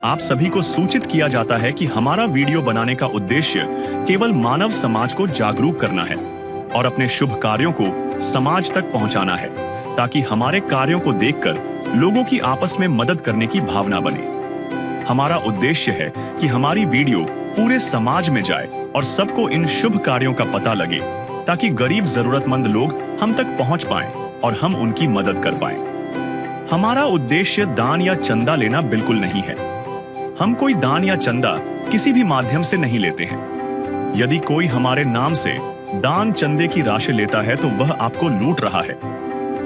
आप सभी को सूचित किया जाता है कि हमारा वीडियो बनाने का उद्देश्य केवल मानव समाज को जागरूक करना है और अपने शुभ कार्यों को समाज तक पहुंचाना है, ताकि हमारे कार्यों को देखकर लोगों की आपस में मदद करने की भावना बने। हमारा उद्देश्य है कि हमारी वीडियो पूरे समाज में जाए और सबको इन शुभ कार्यों का पता लगे, ताकि गरीब जरूरतमंद लोग हम तक पहुंच पाएं और हम उनकी मदद कर पाएं। हमारा उद्देश्य दान या चंदा लेना बिल्कुल नहीं है। हम कोई दान या चंदा किसी भी माध्यम से नहीं लेते हैं। यदि कोई हमारे नाम से दान चंदे की राशि लेता है तो वह आपको लूट रहा है।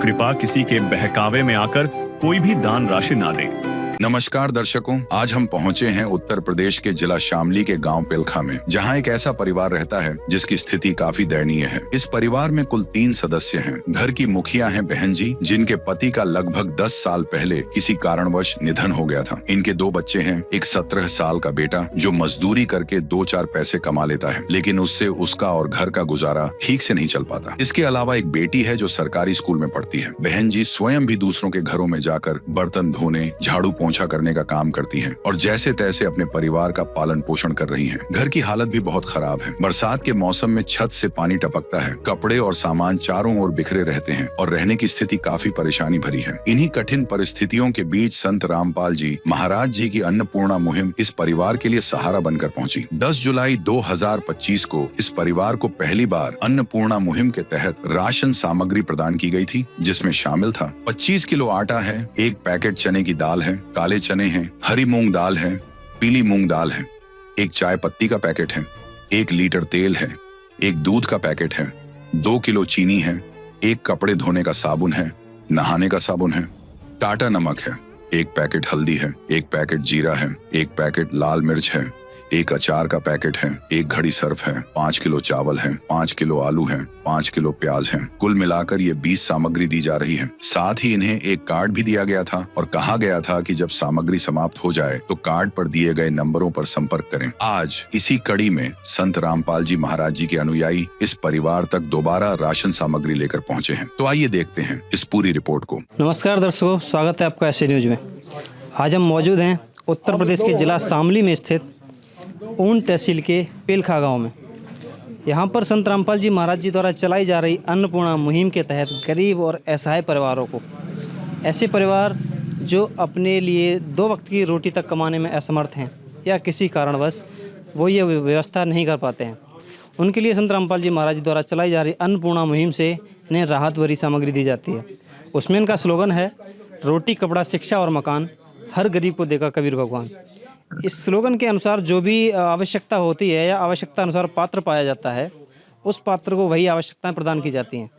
कृपया किसी के बहकावे में आकर कोई भी दान राशि ना दें। नमस्कार दर्शकों, आज हम पहुंचे हैं उत्तर प्रदेश के जिला शामली के गांव पेलखा में, जहां एक ऐसा परिवार रहता है जिसकी स्थिति काफी दयनीय है। इस परिवार में कुल 3 सदस्य हैं। घर की मुखिया हैं बहन जी, जिनके पति का लगभग 10 साल पहले किसी कारणवश निधन हो गया था। इनके 2 बच्चे हैं, एक 17 साल का बेटा जो मजदूरी करके 2-4 पैसे कमा लेता है, लेकिन उससे उसका और घर का गुजारा ठीक से नहीं चल पाता। इसके अलावा एक बेटी है जो सरकारी स्कूल में पढ़ती है। बहन जी स्वयं भी दूसरों के घरों में जाकर बर्तन धोने, झाड़ू पोंछा करने का काम करती हैं और जैसे तैसे अपने परिवार का पालन पोषण कर रही हैं। घर की हालत भी बहुत खराब है। बरसात के मौसम में छत से पानी टपकता है, कपड़े और सामान चारों ओर बिखरे रहते हैं और रहने की स्थिति काफी परेशानी भरी है। इन्हीं कठिन परिस्थितियों के बीच संत रामपाल जी महाराज जी की अन्नपूर्णा मुहिम इस परिवार के लिए सहारा बनकर पहुंची। 10 जुलाई 2025 को इस परिवार को पहली बार अन्नपूर्णा मुहिम के तहत राशन सामग्री प्रदान की गई थी, जिसमें शामिल था 25 किलो आटा है, 1 पैकेट चने की दाल है, काले चने हैं, हरी मूंग दाल है, पीली मूंग दाल है, 1 चाय पत्ती का पैकेट है, 1 लीटर तेल है, 1 दूध का पैकेट है, 2 किलो चीनी है, 1 कपड़े धोने का साबुन है, नहाने का साबुन है, टाटा नमक है, 1 पैकेट हल्दी है, 1 पैकेट जीरा है, 1 पैकेट लाल मिर्च है, 1 अचार का पैकेट है, 1 घड़ी सर्फ है, 5 किलो चावल है, 5 किलो आलू है, 5 किलो प्याज है। कुल मिलाकर ये 20 सामग्री दी जा रही है। साथ ही इन्हें एक कार्ड भी दिया गया था और कहा गया था कि जब सामग्री समाप्त हो जाए तो कार्ड पर दिए गए नंबरों पर संपर्क करें। आज इसी कड़ी में संत रामपाल जी महाराज जी के अनुयायी इस परिवार तक दोबारा राशन सामग्री लेकर पहुंचे हैं। तो आइए देखते हैं इस पूरी रिपोर्ट को। नमस्कार दर्शकों, स्वागत है आपका ऐसे न्यूज में। आज हम मौजूद हैं उत्तर प्रदेश के जिला शामली में स्थित ऊन तहसील के पेलखा गांव में। यहां पर संत रामपाल जी महाराज जी द्वारा चलाई जा रही अन्नपूर्णा मुहिम के तहत गरीब और असहाय परिवारों को, ऐसे परिवार जो अपने लिए 2 वक्त की रोटी तक कमाने में असमर्थ हैं या किसी कारणवश वो ये व्यवस्था नहीं कर पाते हैं, उनके लिए संत रामपाल जी महाराज जी द्वारा चलाई जा रही अन्नपूर्णा मुहिम से इन्हें राहत भरी सामग्री दी जाती है। उसमें इनका स्लोगन है, रोटी कपड़ा शिक्षा और मकान, हर गरीब को देगा कबीर भगवान। इस स्लोगन के अनुसार जो भी आवश्यकता होती है या आवश्यकता अनुसार पात्र पाया जाता है, उस पात्र को वही आवश्यकताएं प्रदान की जाती हैं।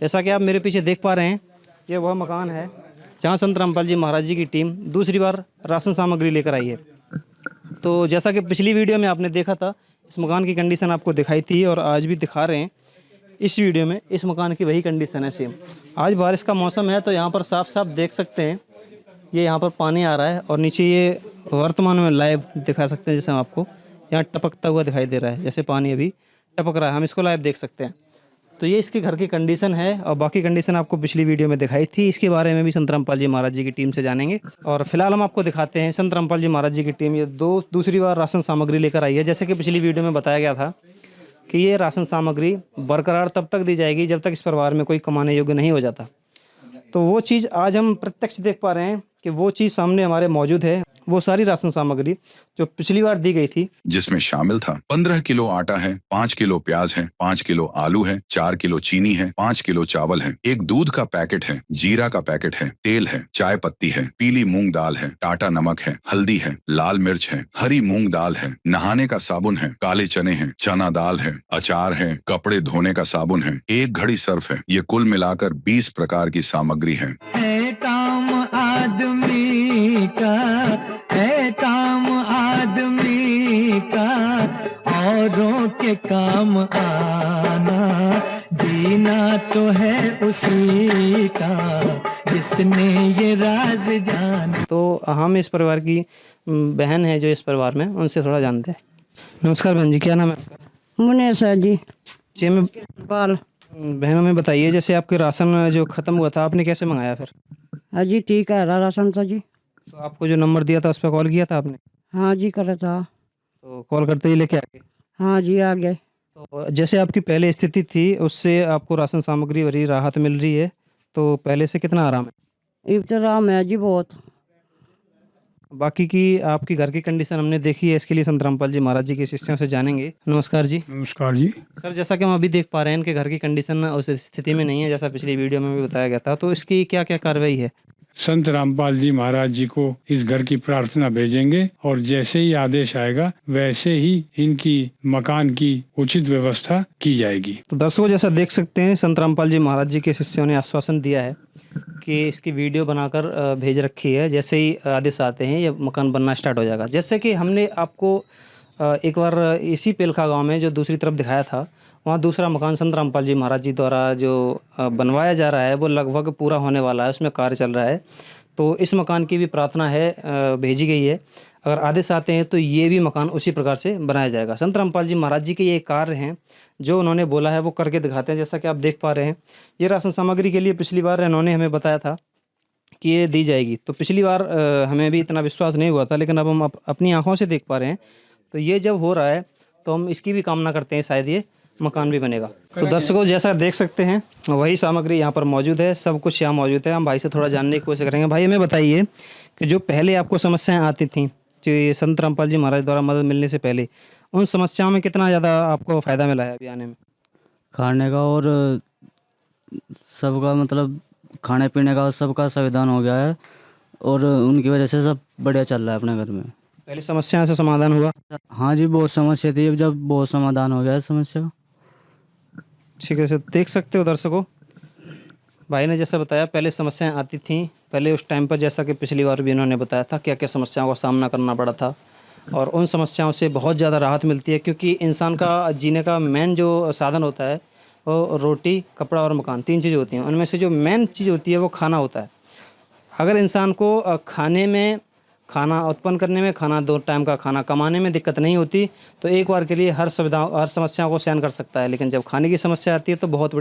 जैसा कि आप मेरे पीछे देख पा रहे हैं, ये वह मकान है जहां संत रामपाल जी महाराज जी की टीम दूसरी बार राशन सामग्री लेकर आई है। तो जैसा कि पिछली वीडियो में आपने देखा था, इस मकान की कंडीशन आपको दिखाई थी और आज भी दिखा रहे हैं इस वीडियो में। इस मकान की वही कंडीशन है सेम। आज बारिश का मौसम है तो यहाँ पर साफ साफ देख सकते हैं, ये यहाँ पर पानी आ रहा है और नीचे ये वर्तमान में लाइव दिखा सकते हैं। जैसे हम आपको यहाँ टपकता हुआ दिखाई दे रहा है, जैसे पानी अभी टपक रहा है, हम इसको लाइव देख सकते हैं। तो ये इसके घर की कंडीशन है और बाकी कंडीशन आपको पिछली वीडियो में दिखाई थी। इसके बारे में भी संत रामपाल जी महाराज जी की टीम से जानेंगे। और फिलहाल हम आपको दिखाते हैं संत रामपाल जी महाराज जी की टीम ये दूसरी बार राशन सामग्री लेकर आई है। जैसे कि पिछली वीडियो में बताया गया था कि ये राशन सामग्री बरकरार तब तक दी जाएगी जब तक इस परिवार में कोई कमाने योग्य नहीं हो जाता। तो वो चीज़ आज हम प्रत्यक्ष देख पा रहे हैं कि वो चीज़ सामने हमारे मौजूद है। वो सारी राशन सामग्री जो पिछली बार दी गई थी, जिसमें शामिल था 15 किलो आटा है, 5 किलो प्याज है, 5 किलो आलू है, 4 किलो चीनी है, 5 किलो चावल है, 1 दूध का पैकेट है, जीरा का पैकेट है, तेल है, चाय पत्ती है, पीली मूंग दाल है, टाटा नमक है, हल्दी है, लाल मिर्च है, हरी मूंग दाल है, नहाने का साबुन है, काले चने हैं, चना दाल है, अचार है, कपड़े धोने का साबुन है, 1 घड़ी सर्फ है। ये कुल मिलाकर 20 प्रकार की सामग्री है। काम आदमी का है, काम आदमी का औरों के काम आना, जीना तो है उसी का जिसने ये राज जाना। तो हम इस परिवार की बहन है जो इस परिवार में, उनसे थोड़ा जानते हैं। नमस्कार बहन जी, क्या नाम है आपका? मुनेसा जी। जी मैं पाल। बहनों में बताइए, जैसे आपके राशन जो ख़त्म हुआ था आपने कैसे मंगाया फिर? हाँ जी, ठीक है राशन था जी। तो आपको जो नंबर दिया था उस पर कॉल किया था आपने? हाँ जी करा था। तो कॉल करते ही लेके आ गए? हाँ जी आ गए। तो जैसे आपकी पहले स्थिति थी उससे आपको राशन सामग्री भरी राहत मिल रही है, तो पहले से कितना आराम है? इब्तराम है जी बहुत। बाकी की आपकी घर की कंडीशन हमने देखी है, इसके लिए संत रामपाल जी महाराज जी के शिष्यों से जानेंगे। नमस्कार जी। नमस्कार जी। सर, जैसा कि हम अभी देख पा रहे हैं इनके घर की कंडीशन उस स्थिति में नहीं है जैसा पिछली वीडियो में भी बताया गया था, तो इसकी क्या क्या कार्रवाई है? संत रामपाल जी महाराज जी को इस घर की प्रार्थना भेजेंगे और जैसे ही आदेश आएगा वैसे ही इनकी मकान की उचित व्यवस्था की जाएगी। तो दर्शकों, जैसा देख सकते हैं संत रामपाल जी महाराज जी के शिष्यों ने आश्वासन दिया है कि इसकी वीडियो बनाकर भेज रखी है, जैसे ही आदेश आते हैं ये मकान बनना स्टार्ट हो जाएगा। जैसे कि हमने आपको एक बार इसी पेलखा गांव में जो दूसरी तरफ दिखाया था, वहाँ दूसरा मकान संत रामपाल जी महाराज जी द्वारा जो बनवाया जा रहा है वो लगभग पूरा होने वाला है, उसमें कार्य चल रहा है। तो इस मकान की भी प्रार्थना है, भेजी गई है। अगर आदेश आते हैं तो ये भी मकान उसी प्रकार से बनाया जाएगा। संत रामपाल जी महाराज जी के ये कार्य हैं जो उन्होंने बोला है वो करके दिखाते हैं। जैसा कि आप देख पा रहे हैं, ये राशन सामग्री के लिए पिछली बार इन्होंने हमें बताया था कि ये दी जाएगी, तो पिछली बार हमें भी इतना विश्वास नहीं हुआ था, लेकिन अब हम अपनी आंखों से देख पा रहे हैं। तो ये जब हो रहा है तो हम इसकी भी कामना करते हैं, शायद ये मकान भी बनेगा। तो दर्शकों, जैसा देख सकते हैं वही सामग्री यहाँ पर मौजूद है, सब कुछ यहाँ मौजूद है। हम भाई से थोड़ा जानने की कोशिश करेंगे। भाई, हमें बताइए कि जो पहले आपको समस्याएं आती थी, जो ये संत रामपाल जी महाराज द्वारा मदद मिलने से पहले, उन समस्याओं में कितना ज़्यादा आपको फ़ायदा मिला है अभी आने में? खाने का और सबका मतलब खाने पीने का सबका संविधान हो गया है और उनकी वजह से सब बढ़िया चल रहा है अपने घर में। पहले समस्याओं से समाधान हुआ? हाँ जी, बहुत समस्या थी, अब जब बहुत समाधान हो गया है समस्या। ठीक है सर, देख सकते हो दर्शकों, भाई ने जैसा बताया पहले समस्याएं आती थीं, पहले उस टाइम पर जैसा कि पिछली बार भी इन्होंने बताया था क्या क्या समस्याओं का सामना करना पड़ा था, और उन समस्याओं से बहुत ज़्यादा राहत मिलती है। क्योंकि इंसान का जीने का मेन जो साधन होता है वो रोटी, कपड़ा और मकान, 3 चीज़ें होती हैं। उनमें से जो मेन चीज़ होती है वो खाना होता है। अगर इंसान को खाने में, खाना उत्पन्न करने में, खाना 2 टाइम का खाना कमाने में दिक्कत नहीं होती तो एक बार के लिए हर समस्याओं को सहन कर सकता है। लेकिन जब खाने की समस्या आती है तो बहुत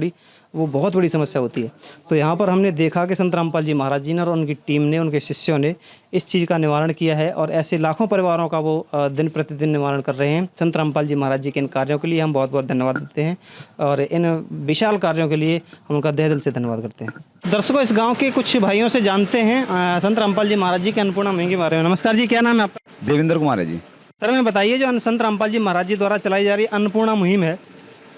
बड़ी समस्या होती है। तो यहाँ पर हमने देखा कि संत रामपाल जी महाराज जी ने और उनकी टीम ने, उनके शिष्यों ने इस चीज़ का निवारण किया है और ऐसे लाखों परिवारों का वो दिन प्रतिदिन निवारण कर रहे हैं। संत रामपाल जी महाराज जी के इन कार्यों के लिए हम बहुत बहुत धन्यवाद देते हैं और इन विशाल कार्यों के लिए हम उनका तहे दिल से धन्यवाद करते हैं। दर्शकों, इस गाँव के कुछ भाइयों से जानते हैं संत रामपाल जी महाराज जी के अन्नपूर्णा मुहिम के बारे में। नमस्कार जी, क्या नाम है आपका? देवेंद्र कुमार है जी। सर, हमें बताइए जो संत रामपाल जी महाराज जी द्वारा चलाई जा रही अन्नपूर्णा मुहिम है,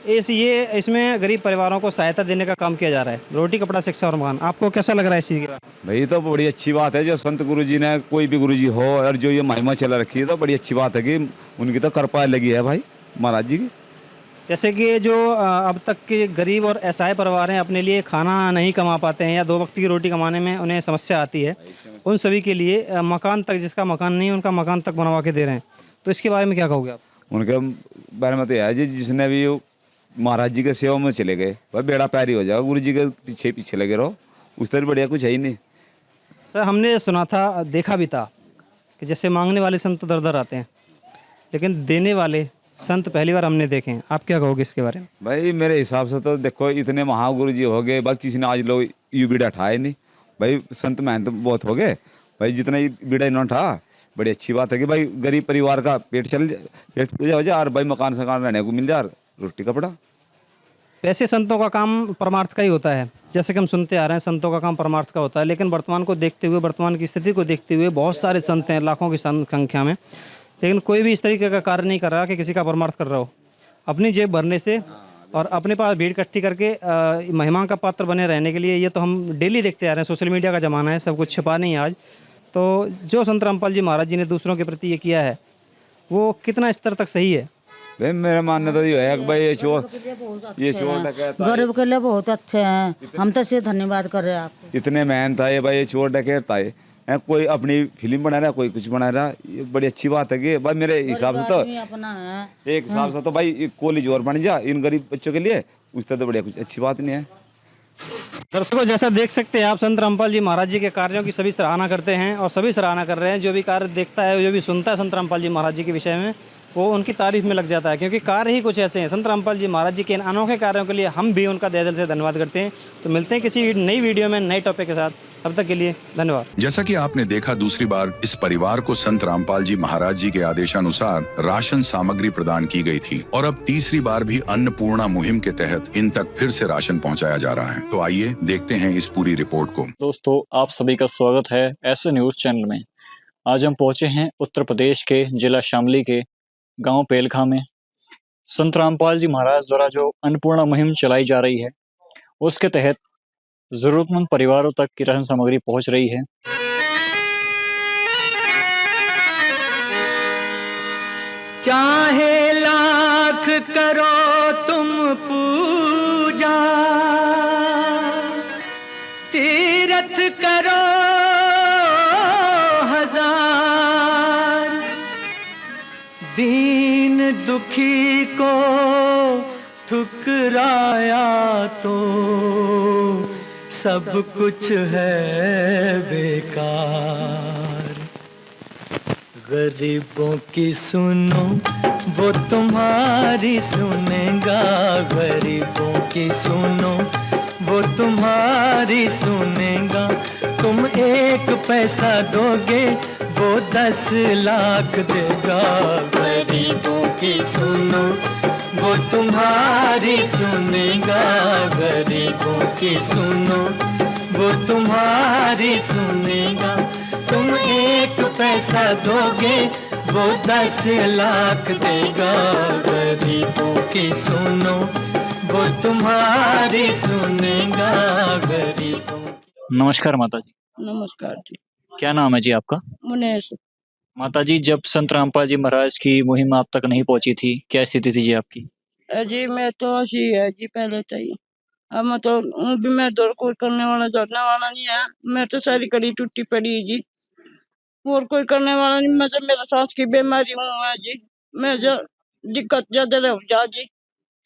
इसमें गरीब परिवारों को सहायता देने का काम किया जा रहा है, रोटी, कपड़ा, शिक्षा और मकान, आपको कैसा लग रहा है इस चीज़ के बारे में? भाई तो बड़ी अच्छी बात है जो संत गुरुजी ने, कोई भी गुरुजी हो और जो ये महिमा चला रखी है तो बड़ी अच्छी बात है कि उनकी तो कृपा लगी है भाई महाराज जी की। जैसे कि जो अब तक के गरीब और असहाय परिवार हैं, अपने लिए खाना नहीं कमा पाते हैं या 2 वक्त की रोटी कमाने में उन्हें समस्या आती है, उन सभी के लिए मकान तक, जिसका मकान नहीं है उनका मकान तक बनवा के दे रहे हैं, तो इसके बारे में क्या कहोगे आप? उनके बारे में तो है जी, जिसने भी महाराज जी के सेवा में चले गए भाई बेड़ा पैरी हो जाएगा, गुरु जी के पीछे पीछे लगे रहो, उस तरह बढ़िया कुछ है ही नहीं। सर, हमने सुना था, देखा भी था कि जैसे मांगने वाले संत दर दर आते हैं, लेकिन देने वाले संत पहली बार हमने देखे हैं, आप क्या कहोगे इसके बारे में? भाई मेरे हिसाब से तो देखो, इतने महागुरु जी हो गए, बाकी किसी ने आज लोग यू बीड़ा ठाए नहीं भाई, संत मेहनत बहुत हो गए भाई, जितना ये बीड़ा इन्होंने ठा, बड़ी अच्छी बात है कि भाई गरीब परिवार का पेट हो जाए और भाई मकान सकान रहने को मिल जाए, रोटी कपड़ा। वैसे संतों का काम परमार्थ का ही होता है, जैसे कि हम सुनते आ रहे हैं संतों का काम परमार्थ का होता है, लेकिन वर्तमान को देखते हुए, वर्तमान की स्थिति को देखते हुए बहुत सारे संत हैं लाखों की संख्या में, लेकिन कोई भी इस तरीके का कार्य नहीं कर रहा कि किसी का परमार्थ कर रहा हो। अपनी जेब भरने से और अपने पास भीड़ इकट्ठी करके महिमा का पात्र बने रहने के लिए, ये तो हम डेली देखते आ रहे हैं, सोशल मीडिया का ज़माना है, सब कुछ छिपा नहीं है आज। तो जो संत रामपाल जी महाराज जी ने दूसरों के प्रति ये किया है वो कितना स्तर तक सही है? भाई मेरा मानना तो ये है कि भाई ये चोर डकैत गरीब के लिए बहुत अच्छे हैं, हम तो इससे धन्यवाद कर रहे हैं आपको। इतने मेहनत है भाई, ये चोर डकैत आए हैं, कोई अपनी फिल्म बना रहा है, कोई कुछ बना रहा है, ये बड़ी अच्छी बात है कि भाई मेरे हिसाब से तो अपना है, एक हिसाब से तो भाई कॉलेज और बन जा इन गरीब बच्चों के लिए, उससे तो बढ़िया कुछ अच्छी बात नहीं है। दर्शकों, जैसा देख सकते हैं आप, संत रामपाल जी महाराज जी के कार्यों की सभी सराहना करते हैं और सभी सराहना कर रहे हैं। जो भी कार्य देखता है, जो भी सुनता है संत रामपाल जी महाराज जी के विषय में, वो उनकी तारीफ में लग जाता है, क्योंकि कार्य ही कुछ ऐसे हैं। संत रामपाल जी महाराज जी के इन अनोखे कार्यों के लिए हम भी उनका तहे दिल से धन्यवाद करते हैं। तो मिलते हैं किसी नई वीडियो में नए टॉपिक के साथ। तब तक के लिए धन्यवाद। जैसा कि आपने देखा, दूसरी बार इस परिवार को संत रामपाल जी महाराज जी के आदेशानुसार राशन सामग्री प्रदान की गई थी और अब तीसरी बार भी अन्नपूर्णा मुहिम के तहत इन तक फिर से राशन पहुंचाया जा रहा है। तो आइए देखते हैं इस पूरी रिपोर्ट को। दोस्तों, आप सभी का स्वागत है ऐसे न्यूज चैनल में। आज हम पहुंचे हैं उत्तर प्रदेश के जिला शामली के गांव पेलखा में। संत रामपाल जी महाराज द्वारा जो अन्नपूर्णा मुहिम चलाई जा रही है, उसके तहत जरूरतमंद परिवारों तक की राशन सामग्री पहुंच रही है। चाहे लाख करो तुम पूजा, तीरथ करो हजार, दीन दुखी को ठुकराया तो सब कुछ है बेकार। गरीबों की सुनो वो तुम्हारी सुनेगा, गरीबों की सुनो वो तुम्हारी सुनेगा। तुम 1 पैसा दोगे वो 10 लाख देगा। गरीबों की सुनो वो तुम्हारी सुनेगा, गरीबों की सुनो वो तुम्हारी सुनेगा। तुम 1 पैसा दोगे वो 10 लाख देगा। गरीबों की सुनो वो तुम्हारी सुनेगा, गरीबों। नमस्कार माता जी। नमस्कार जी। क्या नाम है जी आपका? मुनेश। माता जी, जब संत रामपाल जी महाराज की मुहिम आप तक नहीं पहुंची थी, क्या स्थिति थी जी आपकी? जी मैं तो ऐसी है जी, पहले चाहिए। अब मैं तो भी मैं दौड़ कोई करने वाला दौड़ने वाला नहीं है। मैं तो सारी कड़ी टूटी पड़ी है जी, और कोई करने वाला नहीं। मैं तो मेरा सांस की बीमारी हूँ जी, मैं जो दिक्कत ज्यादा रह जा जी।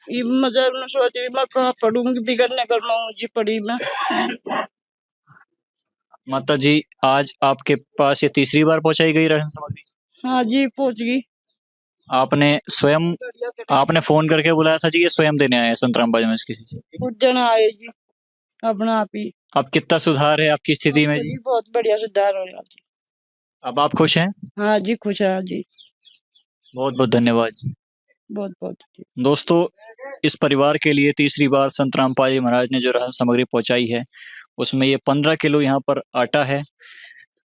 ये मतलब मैं सोच रही मैं कहाँ पढ़ूंगी, बिगड़ने कर हूँ जी पढ़ी मैं। माता जी, आज आपके पास ये तीसरी बार पहुंचाई गई राशन सामग्री? हाँ जी, पहुंच गई। आपने फोन करके बुलाया था जी, ये स्वयं देने आए हैं संत रामपाल जी महाराज किसी से? कुछ जना आए जी, अपना आप ही। अब कितना सुधार है आपकी स्थिति में जी? बहुत बढ़िया सुधार हो गया जी। अब आप खुश हैं? हाँ जी, खुश है जी। बहुत बहुत धन्यवाद जी। बहुत बहुत जी। दोस्तों, इस परिवार के लिए तीसरी बार संत रामपाल जी महाराज ने जो राशन सामग्री पहुंचाई है, उसमें ये 15 किलो यहाँ पर आटा है,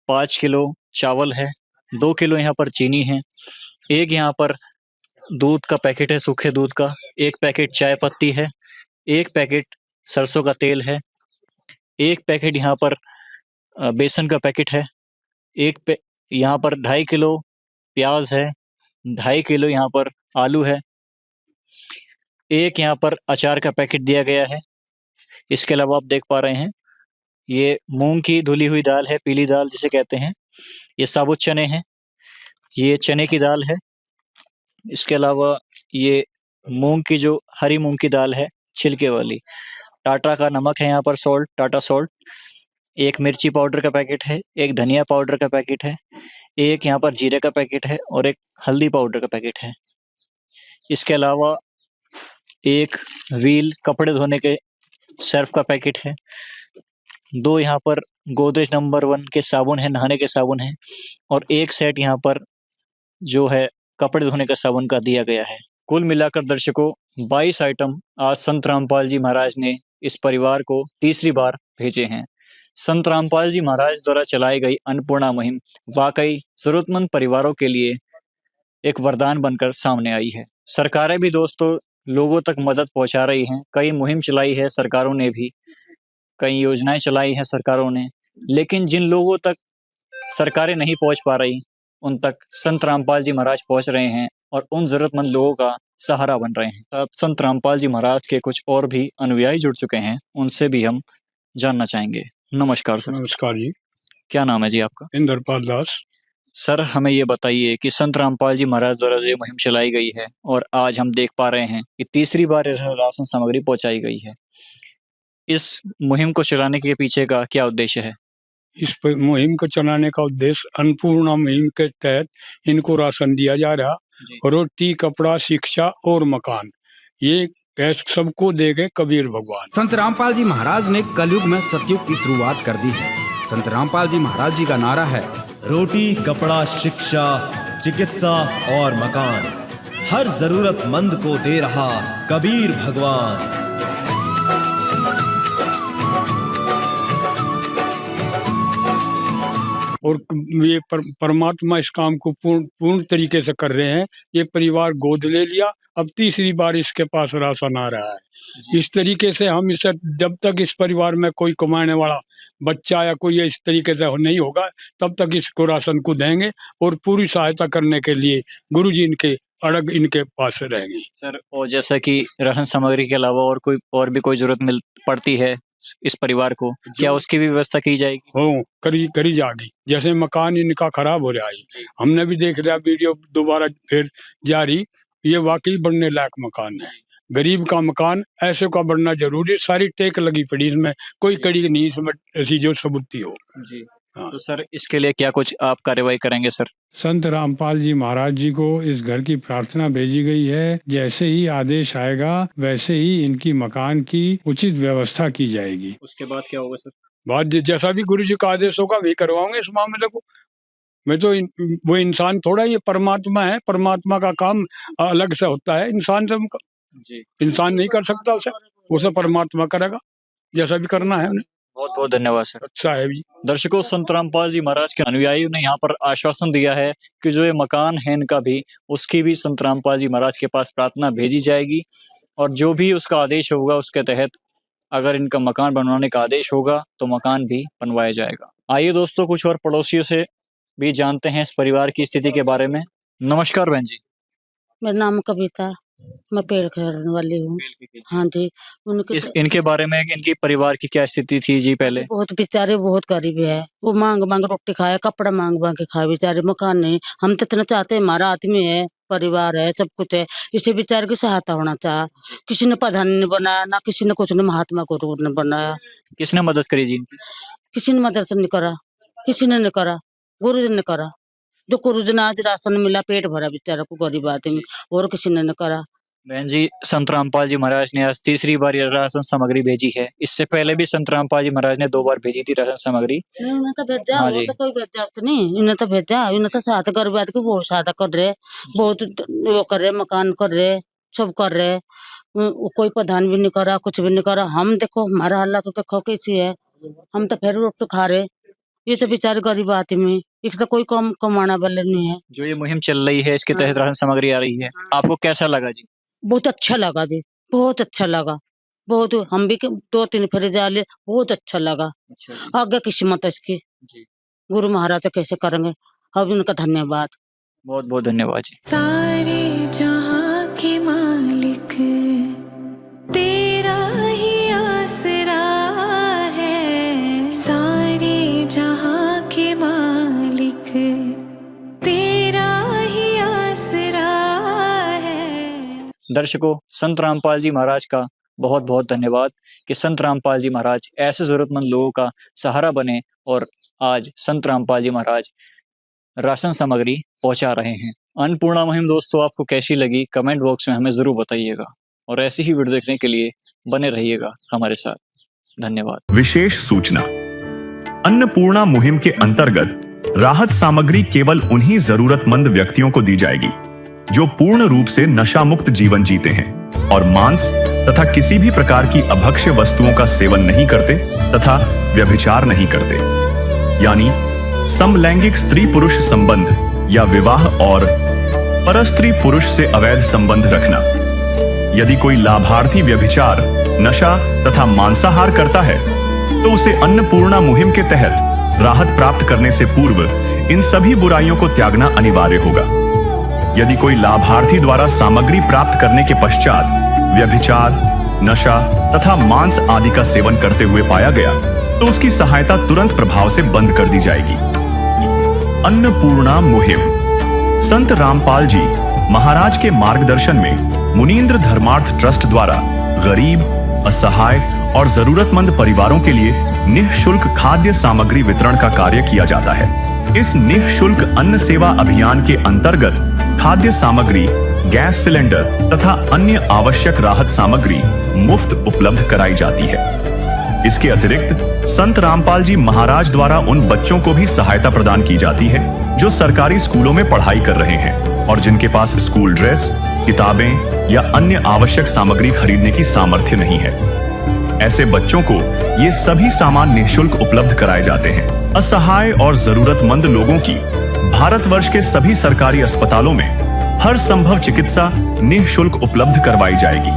5 किलो चावल है, 2 किलो यहाँ पर चीनी है, 1 यहाँ पर दूध का पैकेट है, सूखे दूध का, 1 पैकेट चाय पत्ती है, 1 पैकेट सरसों का तेल है, 1 पैकेट यहाँ पर बेसन का पैकेट है, यहाँ पर 2.5 किलो प्याज है, 2.5 किलो यहाँ पर आलू है, 1 यहाँ पर अचार का पैकेट दिया गया है। इसके अलावा आप देख पा रहे हैं, ये मूंग की धुली हुई दाल है, पीली दाल जिसे कहते हैं, ये साबुत चने हैं, ये चने की दाल है। इसके अलावा ये मूंग की जो हरी मूंग की दाल है, छिलके वाली, टाटा का नमक है यहाँ पर, सॉल्ट, टाटा सॉल्ट, 1 मिर्ची पाउडर का पैकेट है, 1 धनिया पाउडर का पैकेट है, 1 यहाँ पर जीरे का पैकेट है और 1 हल्दी पाउडर का पैकेट है। इसके अलावा 1 व्हील कपड़े धोने के सर्फ का पैकेट है, 2 यहाँ पर गोदरेज नंबर 1 के साबुन है, नहाने के साबुन है, और 1 सेट यहाँ पर जो है कपड़े धोने का साबुन का दिया गया है। कुल मिलाकर दर्शकों 22 आइटम आज संत रामपाल जी महाराज ने इस परिवार को तीसरी बार भेजे हैं। संत रामपाल जी महाराज द्वारा चलाई गई अन्नपूर्णा मुहिम वाकई जरूरतमंद परिवारों के लिए एक वरदान बनकर सामने आई है। सरकारें भी दोस्तों लोगों तक मदद पहुंचा रही हैं, कई मुहिम चलाई है सरकारों ने भी, कई योजनाएं चलाई हैं सरकारों ने, लेकिन जिन लोगों तक सरकारें नहीं पहुंच पा रही उन तक संत रामपाल जी महाराज पहुंच रहे हैं और उन जरूरतमंद लोगों का सहारा बन रहे हैं। संत रामपाल जी महाराज के कुछ और भी अनुयायी जुड़ चुके हैं, उनसे भी हम जानना चाहेंगे। नमस्कार सर। नमस्कार जी। क्या नाम है जी आपका? इंद्रपाल दास। सर, हमें ये बताइए कि संत रामपाल जी महाराज द्वारा जो मुहिम चलाई गई है और आज हम देख पा रहे हैं कि तीसरी बार राशन सामग्री पहुंचाई गई है, इस मुहिम को चलाने के पीछे का क्या उद्देश्य है? इस मुहिम को चलाने का उद्देश्य अन्नपूर्णा मुहिम के तहत इनको राशन दिया जा रहा, रोटी, कपड़ा, शिक्षा और मकान, ये सबको दे गए कबीर भगवान। संत रामपाल जी महाराज ने कलयुग में सतयुग की शुरुआत कर दी है। संत रामपाल जी महाराज जी का नारा है, रोटी, कपड़ा, शिक्षा, चिकित्सा और मकान, हर जरूरतमंद को दे रहा कबीर भगवान। और ये परमात्मा इस काम को पूर्ण तरीके से कर रहे हैं। ये परिवार गोद ले लिया, अब तीसरी बार इसके पास राशन आ रहा है। इस तरीके से हम इसे, जब तक इस परिवार में कोई कमाने वाला बच्चा या कोई इस तरीके से नहीं होगा, तब तक इसको राशन को देंगे और पूरी सहायता करने के लिए गुरुजी इनके अड़ग इनके पास रहेंगे। सर, और जैसा कि राशन सामग्री के अलावा और भी कोई जरूरत पड़ती है इस परिवार को, क्या उसकी भी व्यवस्था की जाएगी? हो करी जाएगी। जैसे मकान इनका खराब हो रहा है, हमने भी देख लिया वीडियो दोबारा फिर जारी, ये वाकई बनने लायक मकान है। गरीब का मकान ऐसे का बनना जरूरी, सारी टेक लगी पड़ी इसमें, कोई कड़ी नहीं इसमें ऐसी जो सबूती हो जी। तो सर, इसके लिए क्या कुछ आप कार्रवाई करेंगे सर? संत रामपाल जी महाराज जी को इस घर की प्रार्थना भेजी गई है, जैसे ही आदेश आएगा वैसे ही इनकी मकान की उचित व्यवस्था की जाएगी। उसके बाद क्या होगा सर? बाद जैसा भी गुरु जी का आदेश होगा वही करवाओगे इस मामले को। मैं तो वो इंसान थोड़ा, ये परमात्मा है, परमात्मा का काम अलग से होता है इंसान से। जी। इंसान नहीं कर सकता उसे परमात्मा करेगा, जैसा भी करना है उन्हें। बहुत बहुत धन्यवाद सर। अच्छा है जी। दर्शकों, संत रामपाल जी महाराज के अनुयायियों ने यहाँ पर आश्वासन दिया है कि जो ये मकान है इनका भी, उसकी भी संत रामपाल जी महाराज के पास प्रार्थना भेजी जाएगी और जो भी उसका आदेश होगा उसके तहत अगर इनका मकान बनवाने का आदेश होगा तो मकान भी बनवाया जाएगा। आइए दोस्तों, कुछ और पड़ोसियों से भी जानते हैं इस परिवार की स्थिति के बारे में। नमस्कार बहन जी। मेरा नाम कविता, मैं पेड़ खरीदने वाली हूँ। हाँ जी। इनके बारे में, इनकी परिवार की क्या स्थिति थी जी पहले? बहुत बेचारे बहुत गरीब है, वो मांग मांग रोटी खाए, कपड़ा मांग मांग के खाए बेचारे, मकान नहीं। हम तो इतना चाहते हैं, हमारा आदमी है, परिवार है, सब कुछ है, इसे बेचारे की सहायता होना चाह। किसी ने प्रधान नहीं बनाया, ना किसी ने कुछ ने महात्मा गुरु ने बनाया। किसने मदद करी जी इनकी? किसी ने मदद नहीं करा, किसी ने नहीं करा, गुरु जी ने करा। जो गुरु जी ने आज राशन मिला, पेट भरा बेचारा को, गरीब आदमी, और किसी ने नहीं करा। बहन जी, संत रामपाल जी महाराज ने आज तीसरी बार ये राशन सामग्री भेजी है। इससे पहले भी संत रामपाल जी महाराज ने 2 बार भेजी थी राशन सामग्री। उन्हें तो भेजा, हाँ वो जी। तो कोई भेजा तो नहीं, इन्हें तो भेजा, इन्हें तो सहायता गरीब आदमी को बहुत सहायता कर रहे, बहुत वो कर रहे, मकान कर रहे, सब कर रहे। कोई प्रधान भी नहीं करा, कुछ भी नहीं करा। हम देखो हमारा हालत तो देखो कैसी है, हम तो फिर रोटी खा रहे, ये तो बेचारे गरीब आदमी, इसका कोई कम कमाना वाले नहीं है। जो ये मुहिम चल रही है, इसके तहत राशन सामग्री आ रही है, आपको कैसा लगा जी? बहुत अच्छा लगा जी, बहुत अच्छा लगा, बहुत। हम भी 2-3 फेरे जा लिए, बहुत अच्छा लगा। आगे किस्मत इसकी, गुरु महाराज कैसे करेंगे, अब उनका धन्यवाद, बहुत बहुत धन्यवाद जी। सारे जहां के मालिक तेरा ही आसरा है, सारे जहां के मालिक तेरा ही आसरा है। दर्शकों, संत रामपाल जी महाराज का बहुत बहुत धन्यवाद कि संत रामपाल जी महाराज ऐसे जरूरतमंद लोगों का सहारा बने और आज संत रामपाल जी महाराज राशन सामग्री पहुंचा रहे हैं। अन्नपूर्णा मुहिम दोस्तों आपको कैसी लगी कमेंट बॉक्स में हमें जरूर बताइएगा और ऐसी ही वीडियो देखने के लिए बने रहिएगा हमारे साथ। धन्यवाद। विशेष सूचना, अन्नपूर्णा मुहिम के अंतर्गत राहत सामग्री केवल उन्हीं जरूरतमंद व्यक्तियों को दी जाएगी जो पूर्ण रूप से नशा मुक्त जीवन जीते हैं और मांस तथा किसी भी प्रकार की अभक्ष्य वस्तुओं का सेवन नहीं करते तथा व्यभिचार नहीं करते, यानी समलैंगिक स्त्री पुरुष संबंध या विवाह और परस्त्री पुरुष से अवैध संबंध रखना। यदि कोई लाभार्थी व्यभिचार, नशा तथा मांसाहार करता है तो उसे अन्नपूर्णा मुहिम के तहत राहत प्राप्त करने से पूर्व इन सभी बुराइयों को त्यागना अनिवार्य होगा। यदि कोई लाभार्थी द्वारा सामग्री प्राप्त करने के पश्चात व्यभिचार, नशा तथा मांस आदि का सेवन करते हुए पाया गया तो उसकी सहायता तुरंत प्रभाव से बंद कर दी जाएगी। अन्नपूर्णा मुहिम संत रामपाल जी महाराज के मार्गदर्शन में मुनीन्द्र धर्मार्थ ट्रस्ट द्वारा गरीब, असहाय और जरूरतमंद परिवारों के लिए निःशुल्क खाद्य सामग्री वितरण का कार्य किया जाता है। इस निःशुल्क अन्न सेवा अभियान के अंतर्गत खाद्य सामग्री, गैस सिलेंडर तथा अन्य आवश्यक राहत सामग्री मुफ्त उपलब्ध कराई जाती है। इसके अतिरिक्त संत रामपाल जी महाराज द्वारा उन बच्चों को भी सहायता प्रदान की जाती है जो सरकारी स्कूलों में पढ़ाई कर रहे हैं और जिनके पास स्कूल ड्रेस, किताबें या अन्य आवश्यक सामग्री खरीदने की सामर्थ्य नहीं है। ऐसे बच्चों को ये सभी सामान निःशुल्क उपलब्ध कराए जाते हैं। असहाय और जरूरतमंद लोगों की भारतवर्ष के सभी सरकारी अस्पतालों में हर संभव चिकित्सा निःशुल्क उपलब्ध करवाई जाएगी,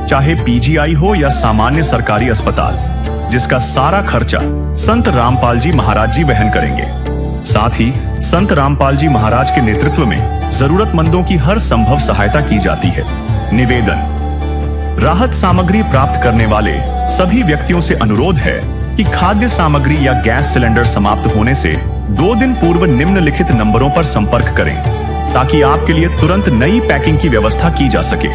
चाहे पीजीआई हो या सामान्य सरकारी अस्पताल, जिसका सारा खर्चा संत रामपाल जी महाराज जी वहन करेंगे। साथ ही संत रामपाल जी महाराज के नेतृत्व में जरूरतमंदों की हर संभव सहायता की जाती है। निवेदन: राहत सामग्री प्राप्त करने वाले सभी व्यक्तियों से अनुरोध है कि खाद्य सामग्री या गैस सिलेंडर समाप्त होने से 2 दिन पूर्व निम्नलिखित नंबरों पर संपर्क करें ताकि आपके लिए तुरंत नई पैकिंग की व्यवस्था की जा सके।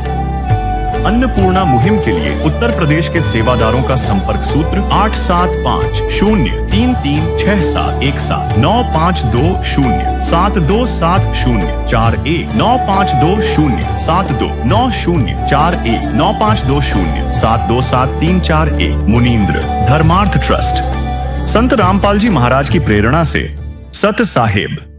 अन्नपूर्णा मुहिम के लिए उत्तर प्रदेश के सेवादारों का संपर्क सूत्र 8750336717 9520727041 952072909041 9520727341। मुनींद्र धर्मार्थ ट्रस्ट। संत रामपाल जी महाराज की प्रेरणा से सत साहेब